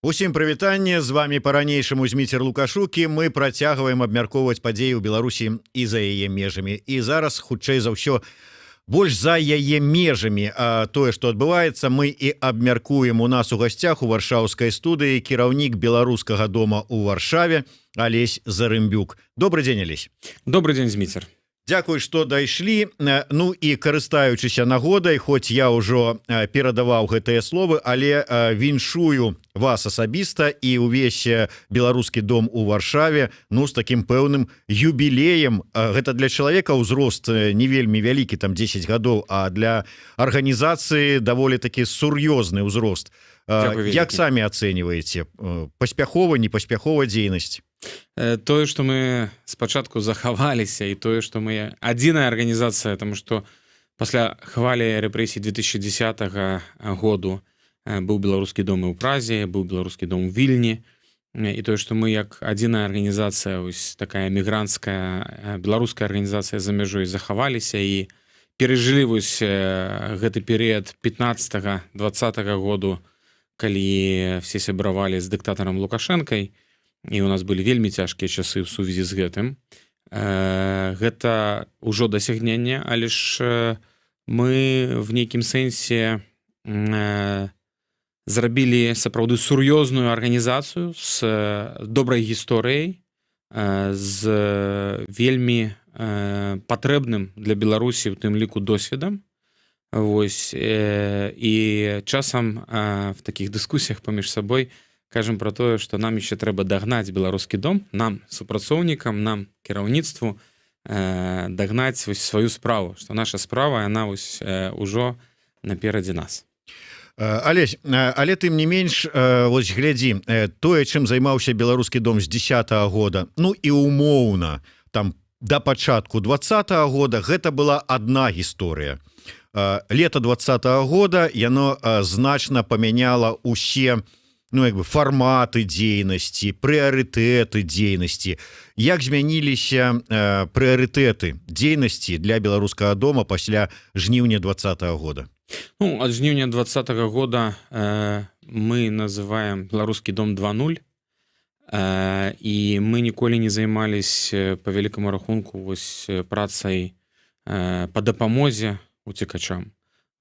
Усім прывітанне, з вами па-ранейшаму Зміцер Лукашукі. Мы працягваем абмяркоўваць падзеі ў Беларусі і за яе межамі. І зараз, хутчэй за ўсё, больш за яе межамі. А тое, што адбываецца, мы і абмяркуем. У нас у гасцях у варшаўскай студыі кіраўнік беларускага дома ў Варшаве Алесь Зарымбюк. Добрый дзень, Алесь. Добрый дзень, Зміцер. Дзякуй, што дайшлі. Ну і карыстаючыся нагодай, хоць я ўжо перадаваў гэтыя словы, але віншую вас асабіста і ўвесь беларускі дом у Варшаве, ну, з такім пэўным юбілеем. Гэта для чалавека ўзрост не вельмі вялікі, там 10 гадоў, а для арганізацыі даволі такі сур'ёзны ўзрост. Як самі ацэньваеце? Паспяхова, непаспяхова дзейнасць? Тое, што мы спачатку захаваліся, і тое, што мы адзіная арганізацыя, таму што пасля хвалі рэпрэсій 2010 году быў беларускі дом і ў Празе, быў беларускі дом у Вільні, і тое, што мы як адзіная арганізацыя, ось такая мігранцкая беларуская арганізацыя за мяжой захаваліся і перажылі вось гэты перыяд 15-20 году, калі все сябравалі з дыктатарам Лукашэнкай, і у нас былі вельмі цяжкія часы ў сувязі з гэтым. Гэта ўжо дасягненне, але ж мы в нейкім сэнсе зрабілі сапраўды сур'ёзную арганізацыю з добрай гісторыяй, з вельмі патрэбным для Беларусі, у тым ліку, досведам. Вось, і часам в такіх дыскусіях паміж сабой кажам пра тое, што нам яшчэ трэба дагнаць беларускі дом, нам, супрацоўнікам, нам, кіраўніцтву, дагнаць вось сваю справу, што наша справа, яна вось ужо наперадзе нас. Алесь, але тым не менш, вось глядзі, тое, чым займаўся беларускі дом з 10-го года, ну і умоўна, там да пачатку 20-го года гэта была адна гісторыя. Лета 20-го года яно значна памяняла усе, ну, як бы фарматы дзейнасці, прыярытэты дзейнасці. Як змяніліся прыярытэты дзейнасці для беларускага дома пасля жніўня 20-го года? Ну, ад жніўня 20-го года мы называем беларускі дом 2.0, і мы ніколі не займаліся па вялікаму рахунку вось працай па дапамозе уцекачам.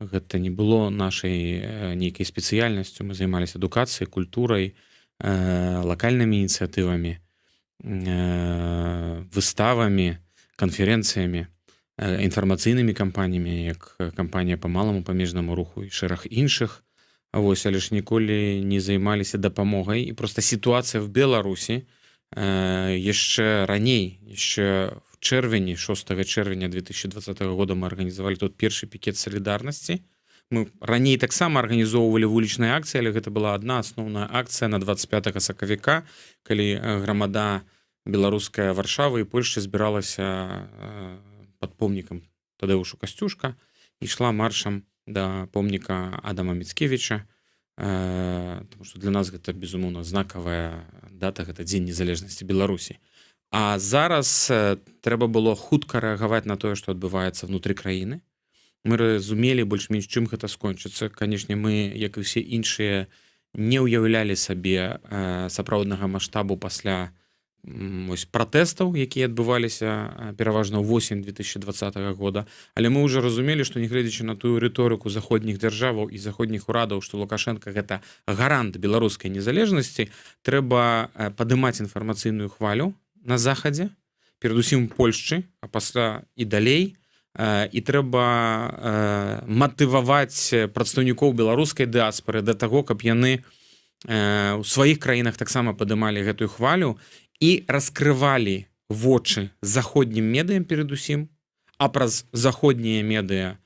Гэта не было нашай нейкай спецыяльнасцю. Мы займаліся адукацыяй, культурай, лакальнымі ініцыятывамі, выставамі, канферэнцыямі, інфармацыйнымі кампаніямі, як кампанія па маламу памежнаму руху і шэраг іншых. Вось, але ж ніколі не займаліся дапамогай. І проста сітуацыя в Беларусі яшчэ раней, яшчэ в чэрвені, 6 чэрвеня 2020 года мы арганізавалі тут першы пікет салідарнасці. Мы раней таксама арганізоўвалі вулічныя акцыі, але гэта была адна асноўная акцыя на 25 сакавіка, калі грамада беларуская Варшавы і Польшчы збіралася пад помнікам Тадэушу Касцюшка і ішла маршам да помніка Адама Міцкевіча, тому што для нас гэта, безумоўна, знакавая дата, гэта Дзень незалежнасці Беларусі. А зараз трэба было хутка рэагаваць на тое, што адбываецца внутры краіны. Мы разумелі больш-менш, чым гэта скончыцца. Канешне, мы, як і ўсе іншыя, не ўяўлялі сабе сапраўднага маштабу пасля пратэстаў, якія адбываліся пераважна ўвосень 2020 года. Але мы ўжо разумелі, што нягледзячы на тую рыторыку заходніх дзяржаваў і заходніх урадаў, што Лукашэнка гэта гарант беларускай незалежнасці, трэба падымаць інфармацыйную хвалю на захадзе, перадусім у Польшчы, а пасля і далей, і трэба матываваць прадстаўнікоў беларускай дыаспары да таго, каб яны у сваіх краінах таксама падымалі гэтую хвалю і раскрывалі вочы заходнім медыям перадусім, а праз заходнія медыа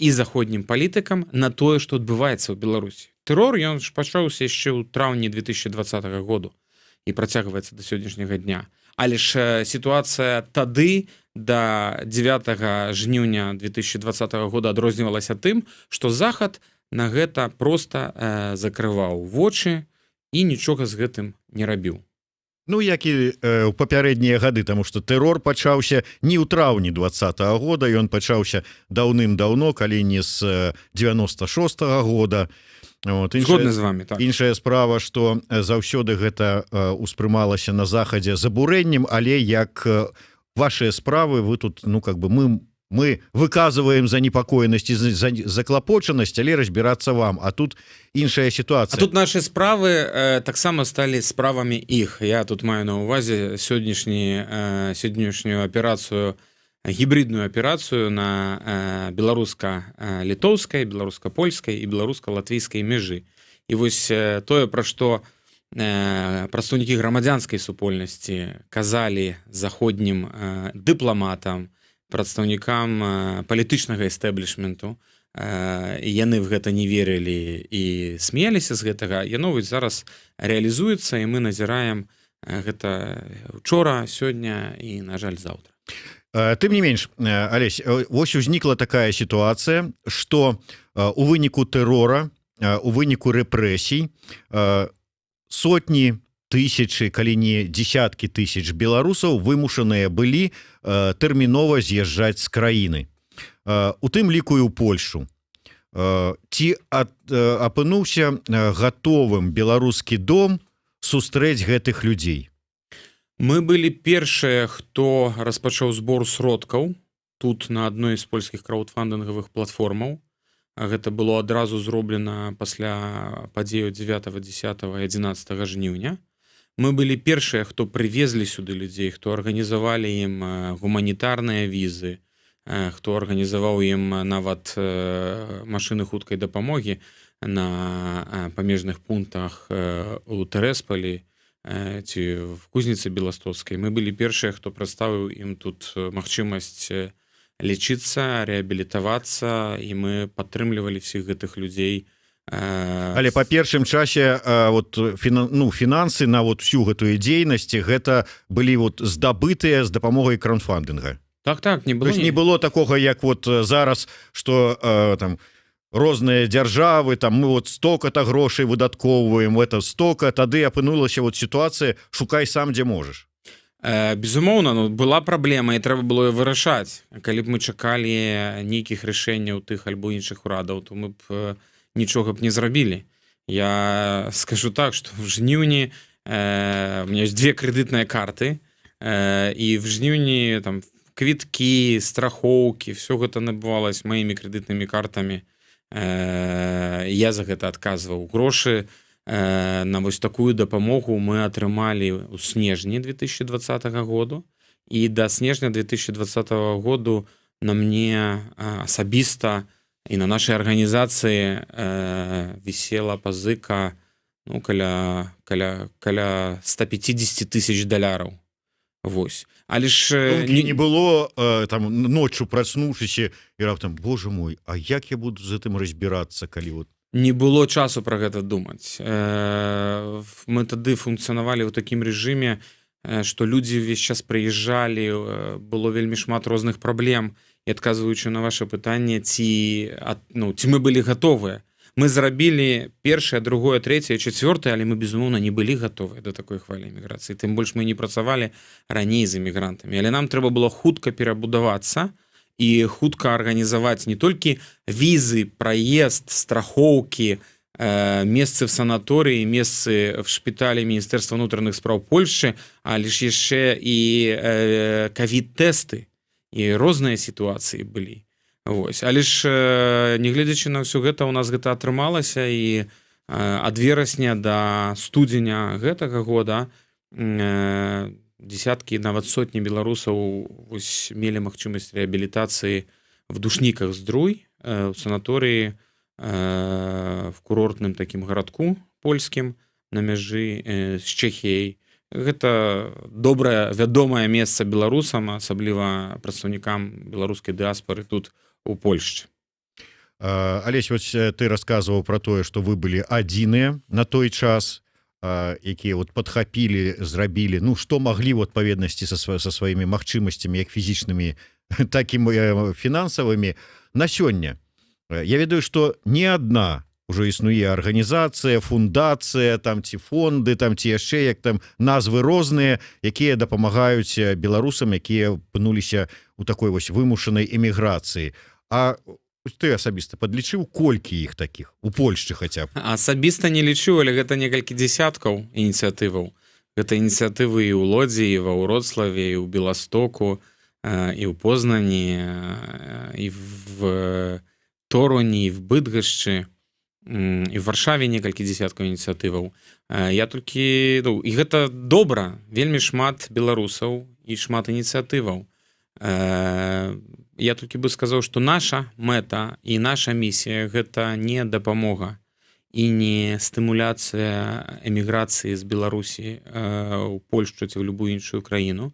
і заходнім палітыкам на тое, што адбываецца ў Беларусі. Тэрор, ён ж пачаўся яшчэ ў траўні 2020 году і працягваецца да сённяшняга дня. Але ж сітуацыя тады, да 9 жніўня 2020 года адрознівалася тым, што Захад на гэта проста закрываў вочы, і нічога з гэтым не рабіў. Ну, як і ў папярэднія гады, таму што тэрор пачаўся не ў траўні 20-го года, ён пачаўся даўным-даўно, калі не з 96-го года. Вот. Згодны з вами, так. Іншая справа, што заўсёды гэта ўспрымалася на захадзе забурэннем, але як вашыя справы, вы тут, ну, как бы мы выказываем занепакоенасць і заклапочанасць, але разбірацца вам, а тут іншая сітуацыя. А тут наши справы таксама сталі справамі іх. Я тут маю на ўвазе сённяшнюю аперацыю, гібридную аперацыю на беларуска-літоўскай, беларуска-польскай і беларуска-латвійскай межы. І вось тое, пра што прадстаўнікі грамадзянскай супольнасці казалі заходнім дыпламатам, прадстаўнікам палітычнага эстэблішменту, яны в гэта не верылі і смеяліся з гэтага, яно вось зараз рэалізуецца, і мы назіраем гэта учора, сёння і, на жаль, заўтра. Тым не менш, Алесь, вось узнікла такая сітуацыя, што у выніку тэрора, у выніку рэпрэсій сотні, тысячы, калі не десяткі тысяч беларусаў вымушаныя былі тэрмінова з'язджаць з краіны. У тым ліку і ў Польшу. Ці апынуўся гатовым беларускі дом сустрэць гэтых людзей? Мы былі першыя, хто распачаў збор сродкаў тут на адной з польскіх краўдфандынгавых платформаў. Гэта было адразу зроблена пасля падзею 9, 10 і 11 жніўня. Мы былі першыя, хто прывезлі сюды людзей, хто арганізавалі ім гуманітарныя візы, хто арганізаваў ім нават машыны хуткай дапамогі на памежных пунктах у Тэрэсполі ці в Кузніцы Беластоцкай. Мы былі першыя, хто прадставіў ім тут магчымасць лечыцца, рэабілітавацца, і мы падтрымлівалі всіх гэтых людзей. Але па першым часе фінансы на всю гэтую дзейнасць гэта былі здабытыя з дапамогай краўдфандынга. Так, не было. Не было такога, як зараз, што там розныя дзяржавы, там мы стока-то грошай выдаткоўваем, это стока, тады апынулася сітуацыя, шукай сам, дзе можаш. Безумоўна, была праблема, і трэба было вырашаць. Калі б мы чакалі нейкіх рашэнняў тых альбо іншых урадаў, то мы б нічога б не зрабілі. Я скажу так, што в жніўні у меня ёсць 2 крэдытныя карты, і в жніўні там квіткі, страхоўкі, все гэта набывалось маімі крэдытнымі картамі. Я за гэта адказваў. Грошы на вось такую дапамогу мы атрымалі ў снежні 2020 году, і да снежня 2020 году на мне асабіста і на нашай арганізацыі вісела пазыка каля 150 тысяч даляраў. Вось. Але ж не было там ноччу праснуўшыся і раптам, боже мой, а як я буду з гэтым разбірацца, калі не было часу пра гэта думаць. Мы тады функцыянавалі ў такім рэжыме, што людзі ўвесь час прыязджалі, было вельмі шмат розных праблем. І адказваючы на ваше пытанне, ці мы былі гатовыя. Мы зрабілі першае, другое, трэцяе, чацвёртае, але мы, безумоўна, не былі гатовыя да такой хвалі эміграцыі. Тым больш мы не працавалі раней з эмігрантамі. Але нам трэба было хутка перабудавацца і хутка арганізаваць не толькі візы, праезд, страхоўкі, месцы в санаторыі, месцы в шпіталі Міністэрства ўнутраных спраў Польшчы, але ж яшчэ і ковід-тэсты, і розныя сітуацыі былі. Вось. Але ж, нягледзячы на ўсё гэта, у нас гэта атрымалася, і ад верасня да студзеня гэтага года десяткі, нават сотні беларусаў мелі магчымасць рэабілітацыі в душніках Здруй, в санаторыі, в курортным такім гарадку польскім на мяжы з Чэхіяй. Гэта добрае, вядомае месца беларусам, асабліва прадстаўнікам беларускай дыаспары тут у Польшчы. Алесь, вось ты расказваў пра тое, што вы былі адзіныя на той час, якія падхапілі, зрабілі, што маглі ў адпаведнасці са сваімі магчымасцямі, як фізічнымі, так і фінансавымі. На сёння я ведаю, што ні адна ужо існуе арганізацыя, фундацыя, там ці фонды, там ці яшчэ як там назвы розныя, якія дапамагаюць беларусам, якія апынуліся у такой вось вымушанай эміграцыі. А ты асабіста падлічыў, колькі іх такіх у Польшчы хаця б? Асабіста не лічу, але гэта некалькі дзясяткаў ініцыятываў. Гэта ініцыятывы і ў Лодзі, і ва Ўроцлаве, і ў Беластоку, і ў Познані, і в Торуні, і в Быдгашчы, і в Варшаве некалькі дзясяткаў ініцыятываў. Я толькі, і гэта добра, вельмі шмат беларусаў і шмат ініцыятываў. Я толькі бы сказаў, што наша мэта і наша місія гэта не дапамога і не стымуляцыя эміграцыі з Беларусі ў Польшчу ці ў любую іншую краіну.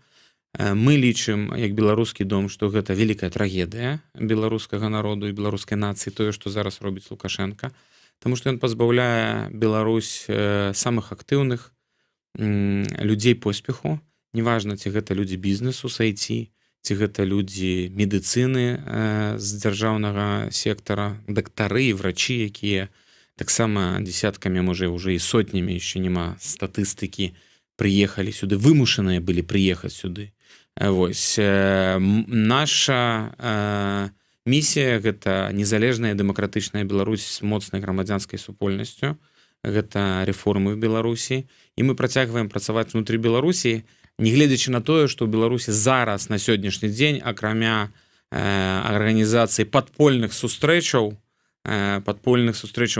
Мы лічым, як беларускі дом, што гэта вялікая трагедыя беларускага народу і беларускай нацыі, тое, што зараз робіць Лукашенка, таму што ён пазбаўляе Беларусь самых актыўных людзей поспеху, неважна, ці гэта людзі бізнесу з IT, ці гэта людзі медыцыны з дзяржаўнага сектара, дактары і врачы, якія таксама дзесяткамі, можа, ўжо і сотнямі, яшчэ няма статыстыкі, прыехалі сюды, вымушаныя былі прыехаць сюды. Вось. Наша місія — гэта незалежная дэмакратычная Беларусь з моцнай грамадзянскай супольнасцю. Гэта рэформы ў Беларусі. І мы працягваем працаваць внутры Беларусі, нягледзячы на тое, што ў Беларусі зараз на сённяшні дзень, акрамя арганізацыі падпольных сустрэчаў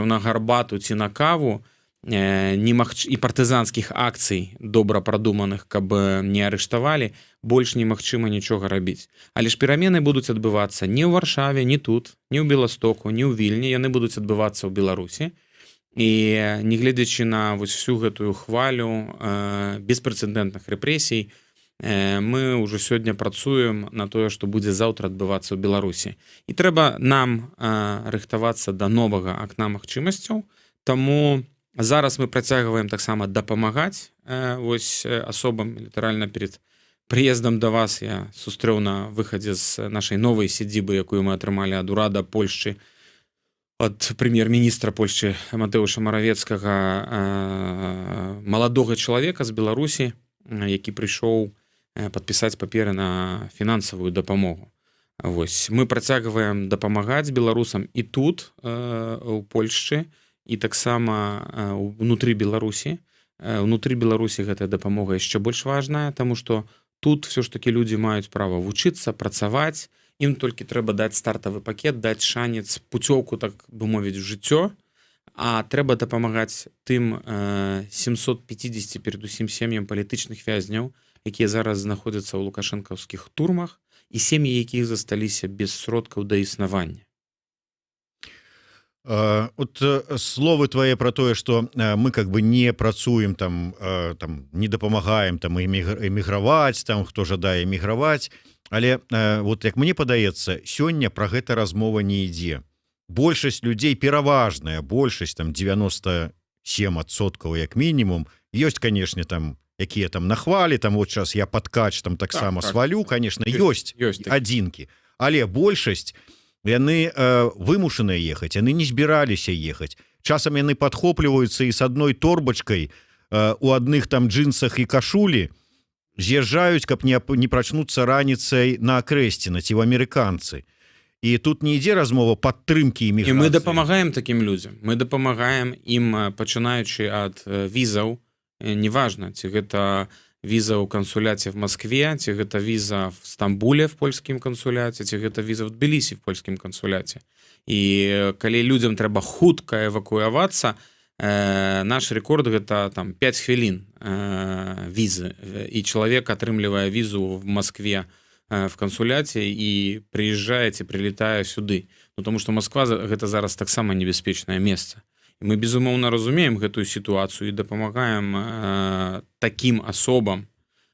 на гарбату ці на каву, і партызанскіх акцый, добра прадуманых, каб не арыштавалі, больш немагчыма нічога рабіць. Але ж перамены будуць адбывацца не ў Варшаве, не тут, не ў Беластоку, не ў Вільні, яны будуць адбывацца ў Беларусі. І нягледзячы на вось всю гэтую хвалю беспрэцэдэнтных рэпрэсій, мы ўжо сёння працуем на тое, што будзе заўтра адбывацца ў Беларусі. І трэба нам рыхтавацца да новага акна магчымасцяў, таму зараз мы працягваем таксама дапамагаць вось асобам. Літаральна перед прыездам да вас я сустрэў на выхадзе з нашай новай сядзібы, якую мы атрымалі ад урада Польшчы, ад прэм'ер-міністра Польшчы Матэўша Маравецкага, маладога чалавека з Беларусі, які прыйшоў падпісаць паперы на фінансавую дапамогу. Вось. Мы працягваем дапамагаць беларусам і тут, у Польшчы, і таксама ўнутры Беларусі. Унутры Беларусі гэтая дапамога яшчэ больш важная, таму што тут все ж такі людзі маюць права вучыцца, працаваць, ім толькі трэба даць стартавы пакет, даць шанец, пуцёўку, так бы мовіць, у жыццё, а трэба дапамагаць тым 750 перадусім сем'ям палітычных вязняў, якія зараз знаходзяцца ў лукашэнкаўскіх турмах, і сем'і, якіх засталіся без сродкаў да існавання. Вот словы твои про тое, что мы как бы не працуем там, не дапамагаем там эміграваць, там хто жадае эміграваць, але вот як мне падаецца, сёння про гэта размова не ідзе. Большасць людзей, пераважная большасць, там 97% як мінімум, ёсць, канешне, там якія там нахвалі, там вот сейчас я падкач там таксама свалю, конечно, ёсць адзінкі, але большасць яны вымушаныя ехаць, яны не збіраліся ехаць. Часам яны падхопліваюцца і с адной торбачкай у адных там джинсах і кашулі з'язджаюць, каб не прачнуцца раніцай на Акрэсціна ці ў амерыканцы. І тут не ідзе размова падтрымкі эміграцыі. І мы дапамагаем такім людзям. Мы дапамагаем ім, пачынаючы ад візаў, неважна, ці гэта віза ў кансуляце в Москве, ці гэта віза в Стамбуле в польскім кансуляце, ці гэта віза в Тбілісі в польскім кансуляце. І калі людзям трэба хутка эвакуявацца, наш рэкорд гэта там 5 хвілін візы, і чалавек атрымлівае візу в Москве в кансуляце і прыязджае ці прилетае сюды. Ну, тому што Москва гэта зараз таксама небяспечнае месца. І мы, безумоўна, разумеем гэтую сітуацыю і дапамагаем такім асобам.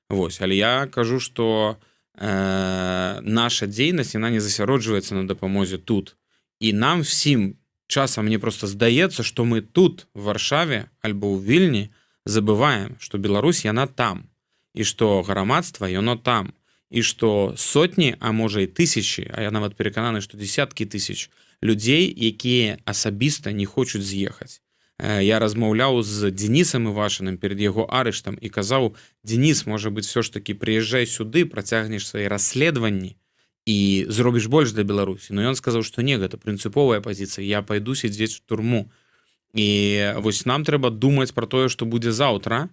Вось. Але я кажу, што наша дзейнасць, яна не засяроджваецца на дапамозе тут. І нам всім часам мне просто здаецца, што мы тут, в Варшаве альбо ў Вільні, забываем, што Беларусь, яна там. І што грамадства, яно там. І што сотні, а можа і тысячы, а я нават перакананы, што десяткі тысяч людзей, якія асабіста не хочуць з'ехаць. Я размаўляў з Денисом Івашиным перед яго арыштам і казаў: Денис, можа быць, все ж таки прыязджай сюды, працягнеш свае расследаванні і зробіш больш для Беларусі. Но ён сказаў, што не, гэта прынцыповая пазіцыя, я пайду сядзець в турму. І вось нам трэба думаць пра тое, што будзе заўтра,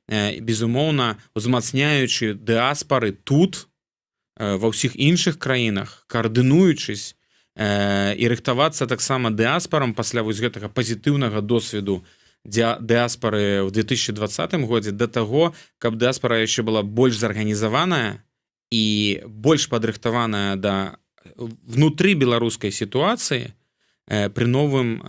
безумоўна, узмацняючы дыаспары тут, ва ўсіх іншых краінах, каардынуючыся і рыхтавацца таксама дыаспарам пасля вось гэтага пазітыўнага досведу дыаспары ў 2020 годзе да таго, каб дыаспара яшчэ была больш зарганізаваная і больш падрыхтаваная да внутры беларускай сітуацыі пры новым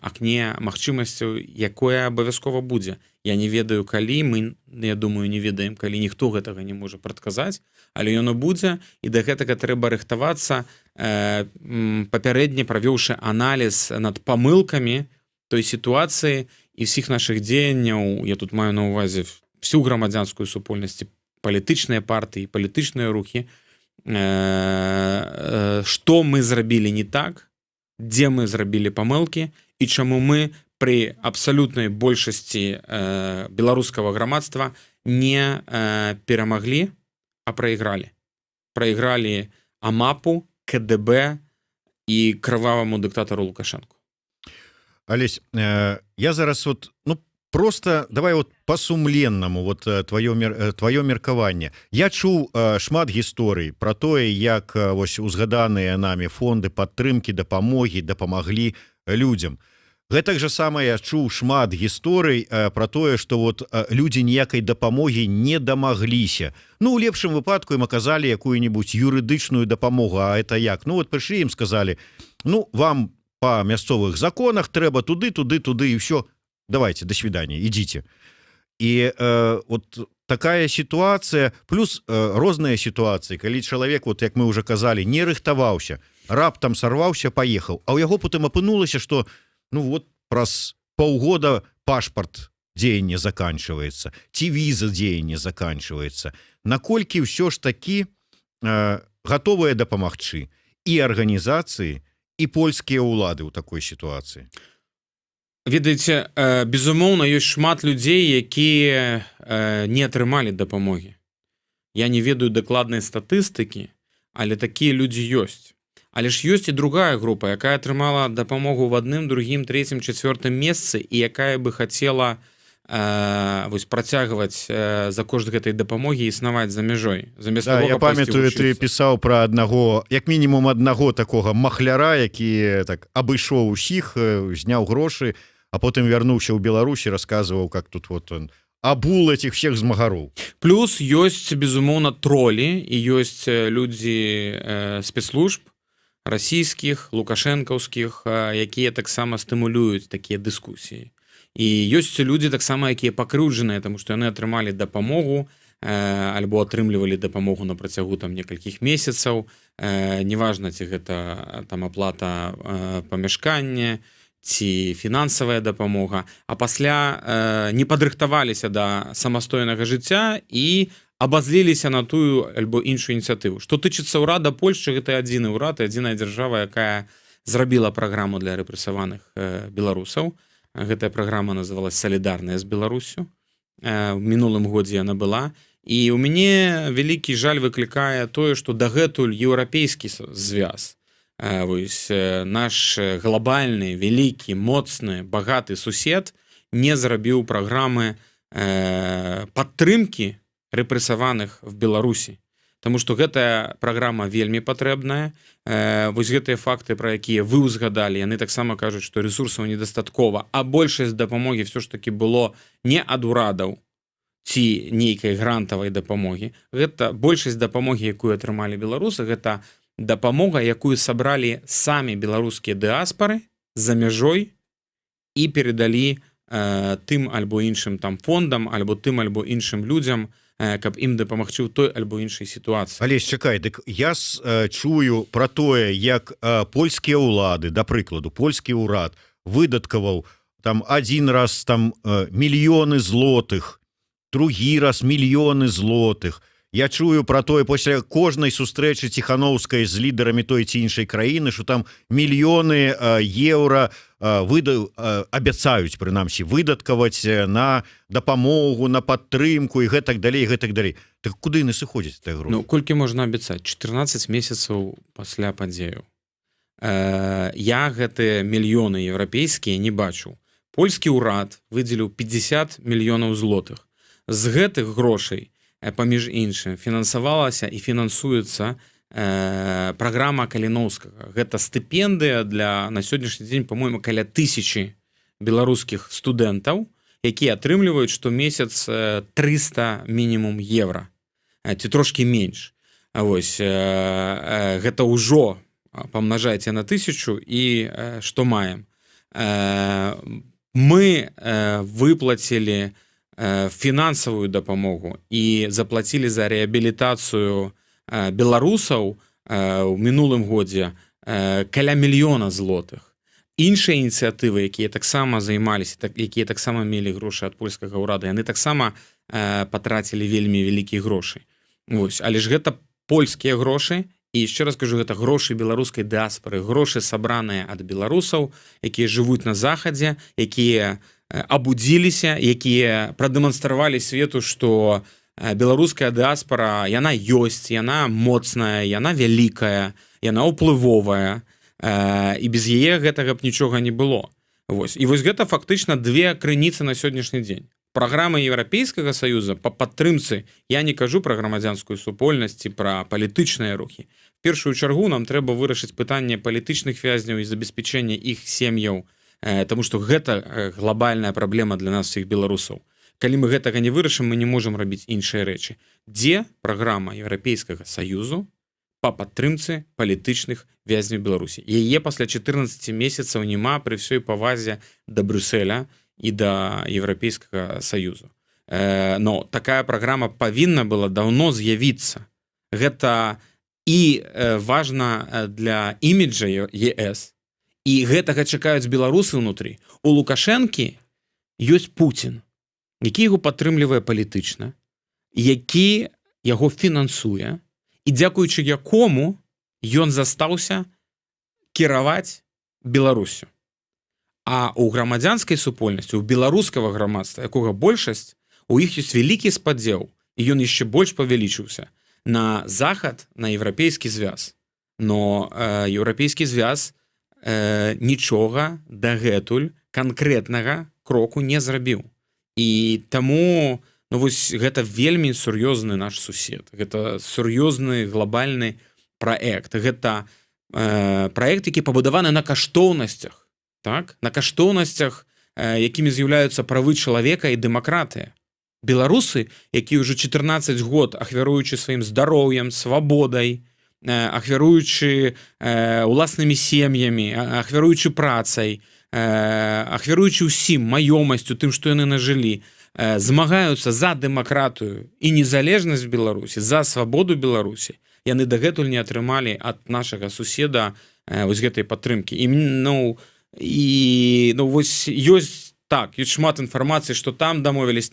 акне магчымасцяў, якое абавязкова будзе. Я не ведаю, калі, я думаю, не ведаем, калі, ніхто гэтага не можа прадказаць, але яно будзе, і да гэтага трэба рыхтавацца, папярэдне правёўшы аналіз над памылкамі той сітуацыі і ўсіх нашых дзеянняў. Я тут маю на ўвазе всю грамадзянскую супольнасць, палітычныя партыі, палітычныя рухі, што мы зрабілі не так, дзе мы зрабілі памылкі і чаму мы пры абсалютнай большасці беларускага грамадства не перамаглі, а прайгралі. Прайгралі АМАПу, КДБ і крываваму дыктатару Лукашенку. Алесь, я зараз просто давай па-сумленнаму твоё меркаванне. Я чуў шмат гісторый пра тое, як вось узгаданыя намі фонды падтрымкі, дапамаглі людзям. Гэтак жа самае я чуў шмат гісторый пра тое, што людзі ніякай дапамогі не дамагліся. У лепшым выпадку ім аказалі якую-нибудь юрыдычную дапамогу. А это як? Прыйшлі ім сказалі: вам па мясцовых законах трэба туды і ўсё. Давайте, до свидания, идите. И такая ситуация, плюс розныя ситуации, калі чалавек, як мы уже казали, не рыхтаваўся, раптам сарваўся, поехал, а у яго потым апынулася, что праз паўгода пашпарт дзеяння заканчивается, ці віза дзеяння заканчивается. Наколькі ўсё ж таки готовыя дапамагчы і арганізацыі, і польскія ўлады ў такой ситуации? Ведаеце, безумоўна, ёсць шмат людзей, якія не атрымалі дапамогі. Я не ведаю дакладнай статыстыкі, але такія людзі ёсць. Але ж ёсць і другая група, якая атрымала дапамогу в адным, другім, трэцім, чацвёртым месцы і якая бы хацела працягваць за кошт гэтай дапамогі існаваць за мяжой. Я памятаю, ты пісаў пра аднаго, як мінімум аднаго такога махляра, які так абышоў усіх, зняў грошы, а потым вярнуўся ў Беларусі, расказваў, как тут он абул этих всех змагароў. Плюс ёсць, безумоўна, тролі, і ёсць людзі спецслужб расійскіх, лукашэнкаўскіх, якія таксама стымулююць такія дыскусіі. І ёсць людзі таксама, якія пакрыўджаныя, таму што яны атрымалі дапамогу альбо атрымлівалі дапамогу на працягу некалькіх месяцаў, неважна, ці гэта аплата памяшкання, ці фінансавая дапамога, а пасля не падрыхтаваліся да самастойнага жыцця і абазліліся на тую альбо іншую ініцыятыву. Што тычыцца ўрада Польшчы, гэта адзіны ўрад і адзіная дзяржава, якая зрабіла праграму для рэпрэсаваных беларусаў. Гэтая праграма называлась «Салідарная з Беларусю». В мінулым годзе яна была. І ў мяне вялікі жаль выклікае тое, што дагэтуль еўрапейскі звяз, наш глобальны, вялікі, моцны, багаты сусед не зрабіў праграмы падтрымкі рэпрэсаваных в Беларусі. Таму што гэтая праграма вельмі патрэбная. Вось гэтыя факты, пра якія вы ўзгадалі, яны таксама кажуць, што рэсурсаў недастаткова, а большасць дапамогі все ж таки было не ад урадаў ці нейкай грантавай дапамогі. Гэта большасць дапамогі, якую атрымалі беларусы, гэта дапамога, якую сабралі самі беларускія дыаспары за мяжой і перадалі тым альбо іншым фондам, альбо тым альбо іншым людзям, каб ім дапамагчы ў той альбо іншай сітуацыі. Алесь, чакай, дык я чую пра тое, як польскія ўлады, да прыкладу, польскі ўрад выдаткаваў адзін раз мільёны злотых, другі раз мільёны злотых, Я чую про тое пасля кожнай сустрэчы ціханаўскай з лідарамі той ці іншай краіны, што там мільёны еўра абяцаюць прынамсі выдаткаваць на дапамогу, на падтрымку і гэтак далей, гэтак далей. Так куды яны сыходзяць тыя грошы? Ну, колькі можна абяцаць? 14 месяцаў пасля падзеяў. Я гэтыя мільёны еўрапейскія не бачу. Польскі ўрад выдзеліў 50 мільёнаў злотых. З гэтых грошай, паміж іншым, фінансавалася і фінансуецца праграма Каліноўскага. Гэта стыпендыя для, на сённяшні дзень, па-мойму, каля 1000 беларускіх студэнтаў, якія атрымліваюць штомесяц 300 мінімум евро, ці трошкі менш. Вось, гэта ўжо памнажайце на 1000 і што маем. Мы выплацілі фінансавую дапамогу і заплацілі за рэабілітацыю беларусаў у мінулым годзе каля 1 мільёна злотых. Іншыя ініцыятывы, якія таксама займаліся, якія таксама мелі грошы ад польскага ўрада, яны таксама патрацілі вельмі вялікія грошы. Вось, але ж гэта польскія грошы, і яшчэ раз кажу, гэта грошы беларускай дыаспары, грошы сабраныя ад беларусаў, якія жывуць на захадзе, якія абудзіліся, якія прадэманстравалі свету, што беларуская дыаспара, яна ёсць, яна моцная, яна вялікая, яна ўплывовая, і без яе гэтага б нічога не было. Вось. І вось гэта фактычна две крыніцы на сённяшні дзень. Праграма Еўрапейскага Саюза па падтрымцы, я не кажу пра грамадзянскую супольнасць ці пра палітычныя рухі. В першую чаргу нам трэба вырашыць пытанне палітычных вязняў і забеспячэння іх сем'яў, таму што гэта глобальная праблема для нас всіх беларусаў. Калі мы гэтага не вырашым, мы не можам рабіць іншыя рэчы. Дзе праграма Еўрапейскага Саюзу па падтрымцы палітычных вязняў Беларусі? Яе пасля 14 месяцаў няма пры ўсёй павазе да Брюсселя і да Еўрапейскага Саюзу. Но такая праграма павінна была даўно з'явіцца. Гэта і важна для іміджа ЕС, і гэтага чакаюць беларусы ўнутры. У Лукашэнкі ёсць Пуцін, які яго падтрымлівае палітычна, які яго фінансуе, і дзякуючы якому ён застаўся кіраваць Беларусю. А у грамадзянскай супольнасці, у беларускага грамадства, якога большасць, у іх ёсць вялікі спадзеў, і ён яшчэ больш павялічыўся на захад, на еўрапейскі звяз. Но еўрапейскі звяз нічога дагэтуль канкрэтнага кроку не зрабіў. І таму, ну, вось, гэта вельмі сур'ёзны наш сусед. Гэта сур'ёзны глобальны праект. Гэта праект, які пабудаваны на каштоўнасцях, так? На каштоўнасцях, якімі з'яўляюцца правы чалавека і дэмакратыя. Беларусы, якія ўжо 14 год ахвяруючы сваім здароўем, свабодай, ахвяруючы уласнымі сем'ямі, ахвяруючы працай, ахвяруючы ўсім маёмасцю, тым, што яны нажылі, змагаюцца за дэмакратыю і незалежнасць Беларусі, за свабоду Беларусі, яны дагэтуль не атрымалі ад нашага суседа вось гэтай падтрымкі. І вось ёсць так, ёсць шмат інфармацыі, што там дамовілись.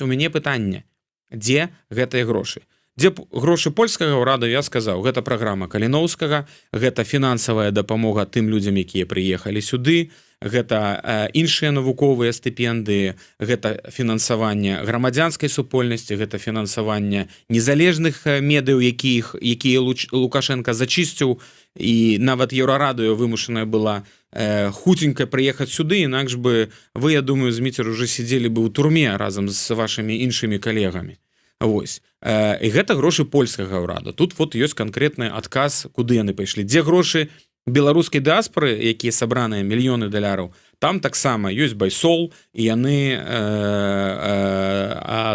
У мяне пытанне, дзе гэтыя грошы? Дзе грошы польскага ўрада, я сказаў, гэта праграма Каліноўскага, гэта фінансавая дапамога тым людзям, якія прыехалі сюды, гэта іншыя навуковыя стыпендыі, гэта фінансаванне грамадзянскай супольнасці, гэта фінансаванне незалежных медыяў, якія Лукашенко зачысціў, і нават Еўрарадыё вымушаная была хуценька прыехаць сюды, інакш бы вы, я думаю, Зміцер, уже сидзелі бы ў турме разам з вашымі іншымі калегамі. Вось. І гэта грошы польскага ўрада. Тут вот ёсць канкрэтны адказ, куды яны пайшлі. Дзе грошы беларускай дыаспары, якія сабраныя мільёны даляраў, там таксама ёсць байсол, і яны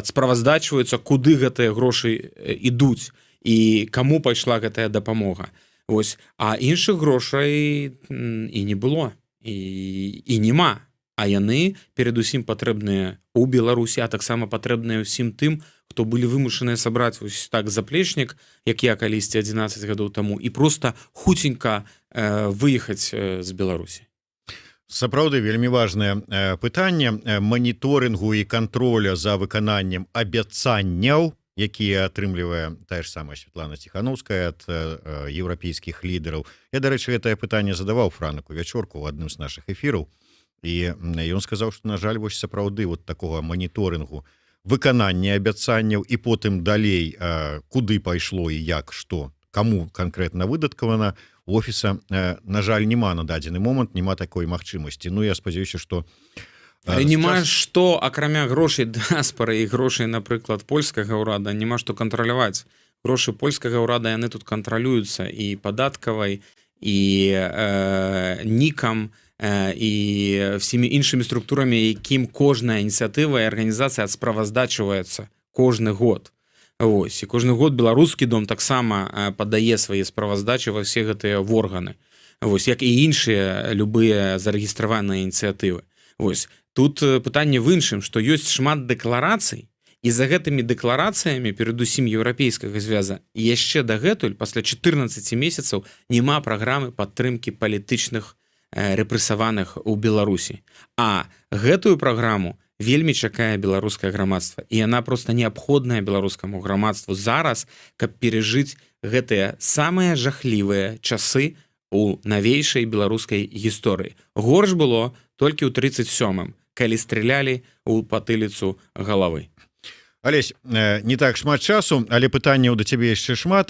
справаздачваюцца, куды гэтыя грошы ідуць і каму пайшла гэтая дапамога. Вось. А іншых грошай і не было, і нема. А яны перадусім патрэбныя у Беларусі, а таксама патрэбныя ўсім тым, хто былі вымушаныя сабраць вось так заплечнік, як я калісьці 11 гадоў таму, і проста хуценька выехаць з Беларусі. Сапраўды вельмі важнае пытанне маніторынгу і кантроля за выкананнем абяцанняў, якія атрымлівае тая ж самая Светлана Ціхановская ад еўрапейскіх лідараў. Я, дарэчы, гэтае пытанне задаваў Франаку Вячорку ў адным з нашых эфіраў, і ён сказаў, што, на жаль, вось сапраўды вот такога маніторынгу выканання абяцанняў і потым далей куды пайшло і як, што, каму канкрэтна выдаткавана, у офіса, на жаль, няма на дадзены момант, няма такой магчымасці. Ну, я спадзяюся, што але няма што, акрамя грошай дыаспары і грошай, напрыклад, польскага ўрада, няма што кантраляваць. Грошы польскага ўрада, яны тут кантралююцца і падаткавай, і нікам, і всімі іншымі структурамі, якім кожная ініцыятыва і арганізацыя справаздачваецца кожны год. Вось, і кожны год беларускі дом таксама падае свае справаздачы ва ўсе гэтыя органы. Вось, як і іншыя любыя зарэгістраваныя ініцыятывы. Вось, тут пытанне в іншым, што ёсць шмат дэкларацый, і за гэтымі дэкларацыямі, перадусім еўрапейскага звяза, яшчэ дагэтуль, пасля 14 месяцаў, няма праграмы падтрымкі палітычных рэпрэсаваных у Беларусі. А гэтую праграму вельмі чакае беларускае грамадства. І яна проста неабходная беларускаму грамадству зараз, каб перажыць гэтыя самыя жахлівыя часы у навейшай беларускай гісторыі. Горш было толькі ў 37-м, калі стрэлялі ў патыліцу галавы. Алесь, не так шмат часу, але пытанняў да цябе яшчэ шмат.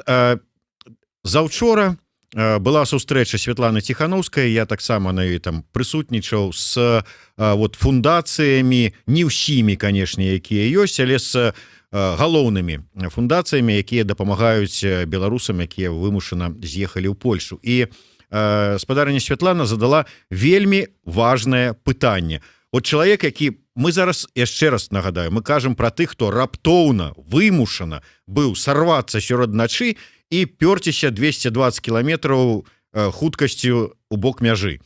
Заўчора была сустрэча Светланы Ціхановскай, я таксама на ёй там прысутнічаў з вот фундацыямі, не ўсімі, канешне, якія ёсць, але з галоўнымі фундацыямі, якія дапамагаюць беларусам, якія вымушана з'ехалі ў Польшу. І спадарыня Светлана задала вельмі важнае пытанне. От чалавек, які, мы зараз яшчэ раз нагадаю, мы кажам пра тых, хто раптоўна, вымушана быў сарвацца сярод начы і пёрціся 220 кіламетраў хуткасцю у бок мяжы,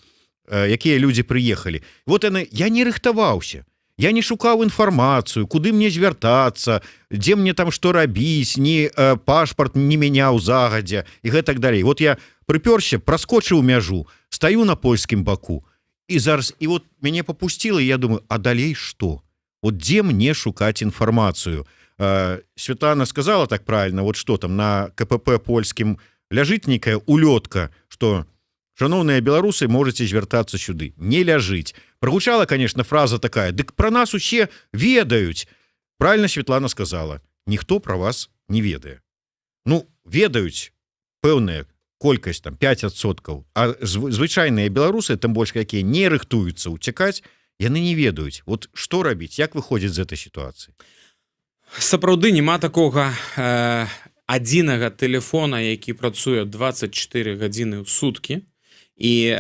якія людзі прыехалі. Вот яны, я не рыхтаваўся, я не шукаў інфармацыю, куды мне звяртацца, дзе мне там што рабіць, ні пашпарт не мяняў загадзя і гэтак далей. Вот я прыпёрся, праскочыў мяжу, стаю на польскім баку, і зараз, і вот мяне попусціла, і я думаю, а далей што? Вот дзе мне шукаць інфармацыю? Светлана сказала так правильно, вот что там на КПП польскім ляжыць нейкая улётка, што шаноўныя беларусы, можете звяртацца сюды. Не ляжыць. Прогучала, конечно, фраза такая, дык пра нас усе ведаюць. Правильно Светлана сказала, ніхто пра вас не ведае. Ну, ведаюць пэўная колькасць, там, 5%, а звычайныя беларусы, тым больш, якія не рыхтуюцца уцякаць, яны не ведаюць. Вот што рабіць, як выходзіць з этой сітуацыі? Сапраўды няма такога адзінага тэлефона, які працуе 24 гадзіны ў суткі. І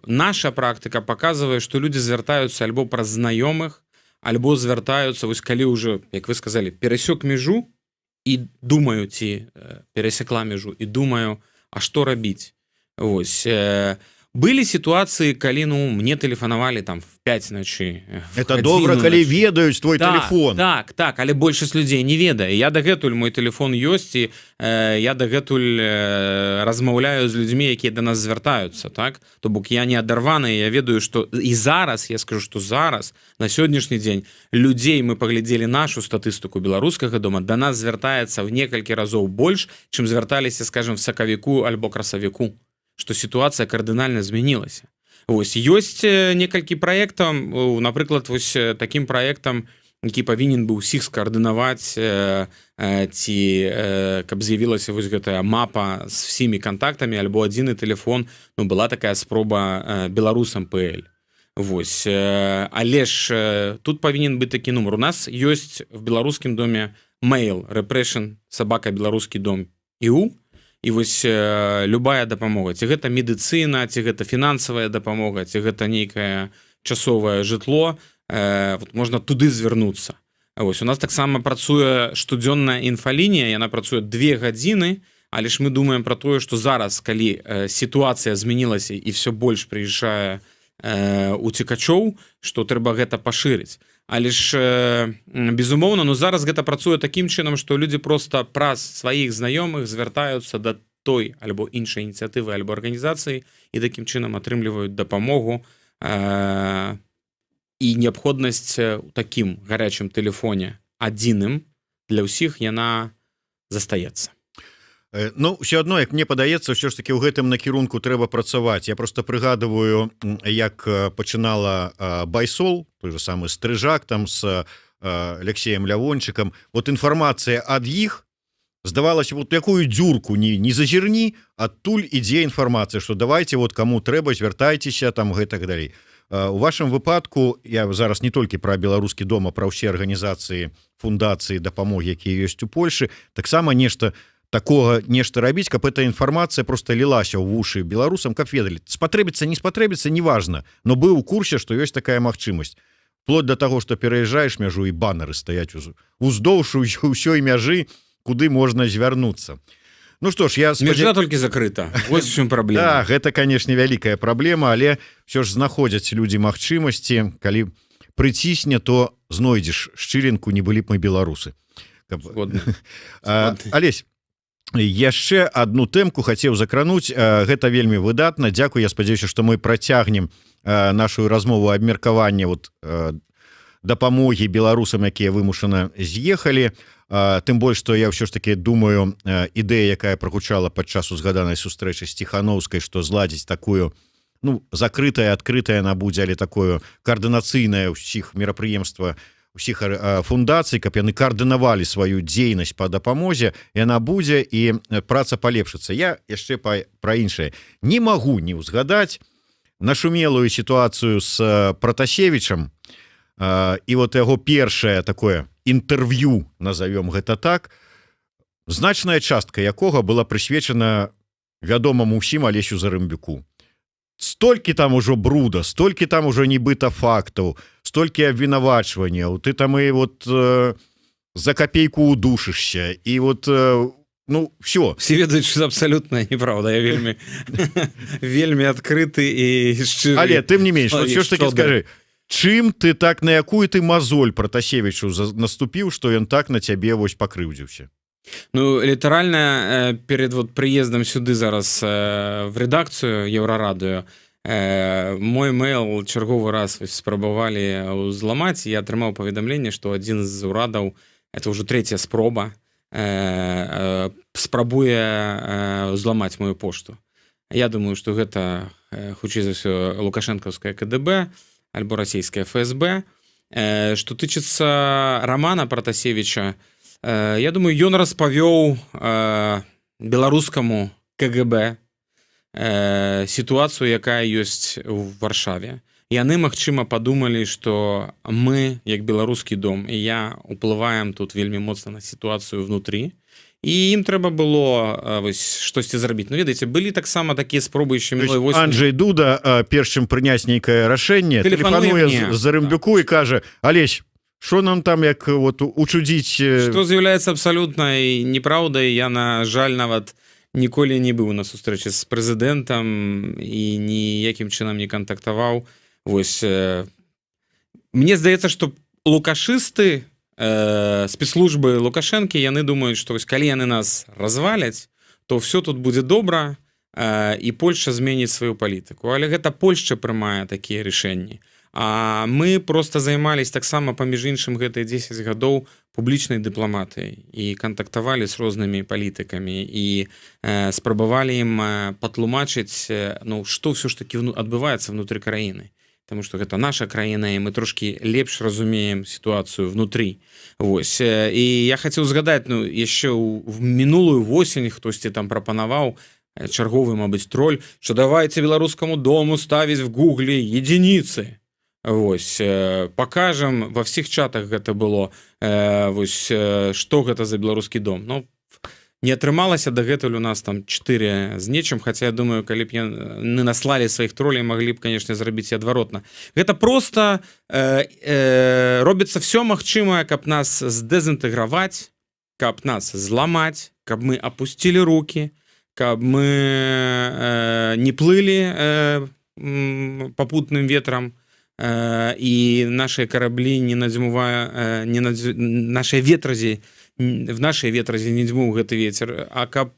наша практыка паказвае, што людзі звяртаюцца альбо праз знаёмых, альбо звяртаюцца, вось калі ўжо, як вы сказалі, перасёк мяжу і думаю, ці перасекла мяжу, і думаю, а што рабіць? Вось. Былі сітуацыі, калі, ну, мне тэлефанавалі там в 5 ночы. Это добра, калі ведаюць твой тэлефон. Так, але большасць людзей не ведае. Я дагэтуль, мой тэлефон ёсць, і я дагэтуль размаўляю з людзьмі, якія да нас звяртаюцца, так? То бок я не адарваны, я ведаю, што і зараз, я скажу, што зараз, на сённяшні дзень, людзей, мы паглядзелі нашу статыстыку беларускага дома, да нас звяртаецца в некалькі разоў больш, чым звярталіся, скажем, в сакавіку альбо красавіку. Што сітуацыя кардынальна змянілася. Вось, ёсць некалькі праектаў, напрыклад, вось такім праектам, які павінен быў усіх скаардынаваць, ці каб з'явілася вось гэтая мапа з всімі кантактамі, альбо адзіны тэлефон, ну, была такая спроба беларусам ПЛ. Вось, але ж тут павінен быць такі нумар. У нас ёсць в беларускім доме mail repression@belarusky.dom.eu. І вось любая дапамога, ці гэта медыцына, ці гэта фінансавая дапамога, ці гэта нейкае часовае жытло, вот можна туды звярнуцца. Вось, у нас таксама працуе штодзённая інфалінія, яна працуе 2 гадзіны, але ж мы думаем пра тое, што зараз, калі сітуацыя змянілася і все больш прыязджае уцекачоў, што трэба гэта пашырыць. Але ж, безумоўна, ну зараз гэта працуе такім чынам, што людзі проста праз сваіх знаёмых звяртаюцца да той альбо іншай ініцыятывы альбо арганізацыі і такім чынам атрымліваюць дапамогу. І неабходнасць у такім гарячым тэлефоне адзіным для ўсіх яна застаецца. Ну все адно, як мне падаецца, ўсё ж таки ў гэтым накірунку трэба працаваць. Я просто прыгадываю, як пачынала Байсол, той же самы Стрыжак там с Алексеем Лявончыкам. Вот інфармацыя ад іх здавалася, вот якую дзюрку не зазірні, адтуль ідзе інфармацыя, што давайте вот кому трэба, звяртайцеся там гэтак далей. У вашым выпадку, я зараз не толькі пра беларускі дом, а пра ўсе арганізацыі, фундацыі дапамогі, якія ёсць у Польшы, таксама нешта такого нешта рабіць, каб эта інфармацыя просто лілася ў вушы беларусам, каб ведалі, спатрэбіцца, не спатрэбіцца, неважна, но быў у курсе, што ёсць такая магчымасць. Вплоть до таго, што пераязджаеш мяжу і баннеры стаяць уздоўж усёй мяжы, куды можна звярнуцца. Ну што ж, Мяжа толькі закрыта. Вось у чым праблема. Да, гэта, канешне, вялікая праблема, але ўсё ж знаходзяць людзі магчымасці, калі прыцісне, то знойдзеш шчылінку, не былі б мы беларусы. Алесь, яшчэ одну тэмку хацеў закрануць, гэта вельмі выдатна. Дзякуй, я спадзяюся, што мы працягнем нашу размову абмеркавання дапамогі беларусам, якія вымушана з'ехалі. Тым больш, што я ўсё ж таки думаю, ідэя, якая прагучала падчас узгаданай сустрэчы з Ціханаўскай, што зладзіць такую, закрытае, адкрытае набудзе, але такое каардынацыйнае ўсіх мерапрыемства, усіх фундацый, каб яны каардынавалі сваю дзейнасць па дапамозе, яна будзе і праца палепшыцца. Я яшчэ пра іншае не магу не ўзгадаць нашумелую сітуацыю з Пратасевічам і вот яго першае такое інтэрв'ю, назовём гэта так, значная частка якога была прысвечана вядомаму ўсім Алесю Зарымбюку. Столькі там ужо бруда, столькі там ужо нібыта фактаў, столькі абвінавачванняў, ты там і за капейку удушышся, і все. Все ведаюць, што абсалютна неправда. Я вельмі адкрыты і шчыры. Але тым не менш, ўсё ж таки скажы, чым ты так, на якую ты мазоль Пратасевічу наступіў, што ён так на цябе пакрыўдзіўся? Літаральна перед прыездам сюды зараз в редакцыю Еўрарадыё мой мэйл чарговы раз спрабавалі ўзламаць. Я атрымаў паведамленне, што адзін з урадаў, это ўжо трэцяя спроба, спрабуе ўзламаць мою пошту. Я думаю, што гэта хутчэй за ўсё лукашэнкаўская КДБ альбо расійская ФСБ. Што тычыцца рамана Пратасевіча, я думаю, ён распавёў беларускаму КГБ сітуацыю, якая ёсць у Варшаве. Яны, магчыма, падумалі, што мы, як беларускі дом, і я уплываем тут вельмі моцна на сітуацыю внутрі, і ім трэба было штосьці зрабіць. Ведаеце, былі таксама такія спробы яшчэ мінулай восені. Анджэй Дуда, перш чым прыняць нейкае рашэнне, тэлефануе Зарымбюку і кажа: Алесь, що нам там як учудзіць? Што з'яўляецца абсалютнай неправдай. Я, на жаль, нават ніколі не быў на сустрэчы з прэзідэнтам і ніякім чынам не кантактаваў. Мне здаецца, што лукашысты, спецслужбы Лукашэнкі, яны думаюць, што калі яны нас разваляць, то все тут будзе добра, і Польша зменіць сваю палітыку. Але гэта Польшча прымае такія рашэнні. А мы просто займались таксама, паміж іншым, гэтыя 10 гадоў публічнай дыпламатыяй і кантактавалі з рознымі палітыкамі і спрабавалі ім патлумачыць, што ўсё ж таки адбываецца внутры краіны. Таму што гэта наша краіна, і мы трошкі лепш разумеем сітуацыю внутрі. І я хацеў згадаць, яшчэ в мінулую восень хтосьці там прапанаваў, чарговы, мабыць, троль, што давайте беларускаму дому ставіць в гугле единицы. Покажем, во всіх чатах гэта было, што гэта за беларускі дом. Не атрымалася дагэтуль у нас там 4 з нечым, хаця я думаю, калі б яны наслалі сваіх тролей, маглі б, канешне, зрабіць і адваротна. Гэта проста робіцца все магчымае, каб нас здэзінтэграваць, каб нас зламаць, каб мы апусцілі рукі, каб мы не плылі попутным ветрам, і нашыя караблі в нашай ветразе не дзьмуў гэты ветер, а каб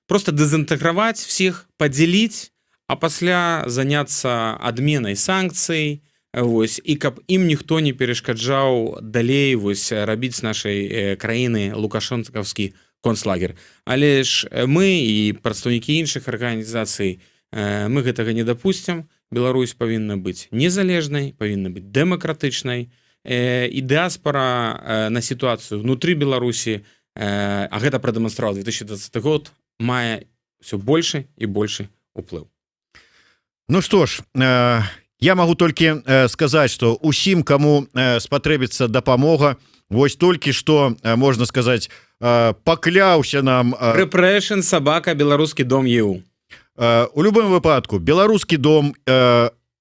просто дэзінтэграваць всіх, падзяліць, а пасля заняцца адменай санкцый, вось і каб ім ніхто не перашкаджаў далей вось рабіць з нашай краіны лукашэнкаўскі концлагер. Але ж мы і прадстаўнікі іншых арганізацый мы гэтага не дапусцім. Беларусь павінна быць незалежнай, павінна быць дэмакратычнай, і дыаспара на сітуацыю ўнутры Беларусі, а гэта прадэманстраваў 2020 год, мае ўсё большы і большы уплыў. Ну што ж, я магу толькі сказаць, што усім, каму спатрэбіцца дапамога, вось толькі што, можна сказаць, пакляўся нам Repression собака беларускі дом ЕУ. У любым выпадку беларускі дом,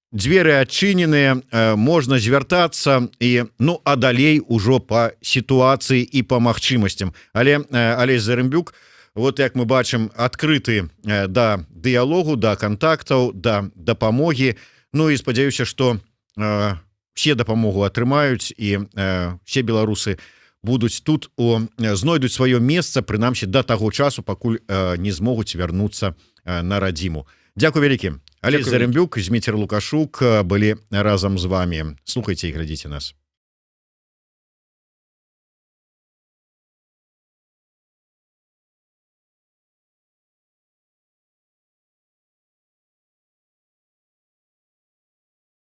дзверы адчыненыя, можна звяртацца і а далей ужо па сітуацыі і па магчымасцям. Але Алесь Зарэмбюк, вот як мы бачым, адкрыты да дыялогу, да кантактаў, да дапамогі. Ну і спадзяюся, што все дапамогу атрымаюць і все беларусы будуць тут, знойдуць сваё месца, прынамсі да таго часу, пакуль не змогуць вярнуцца на радзіму. Дзякуй вялікі. Алесь Зарэмбюк, Зміцер Лукашук былі разам з вами. Слухайце і глядзіце нас.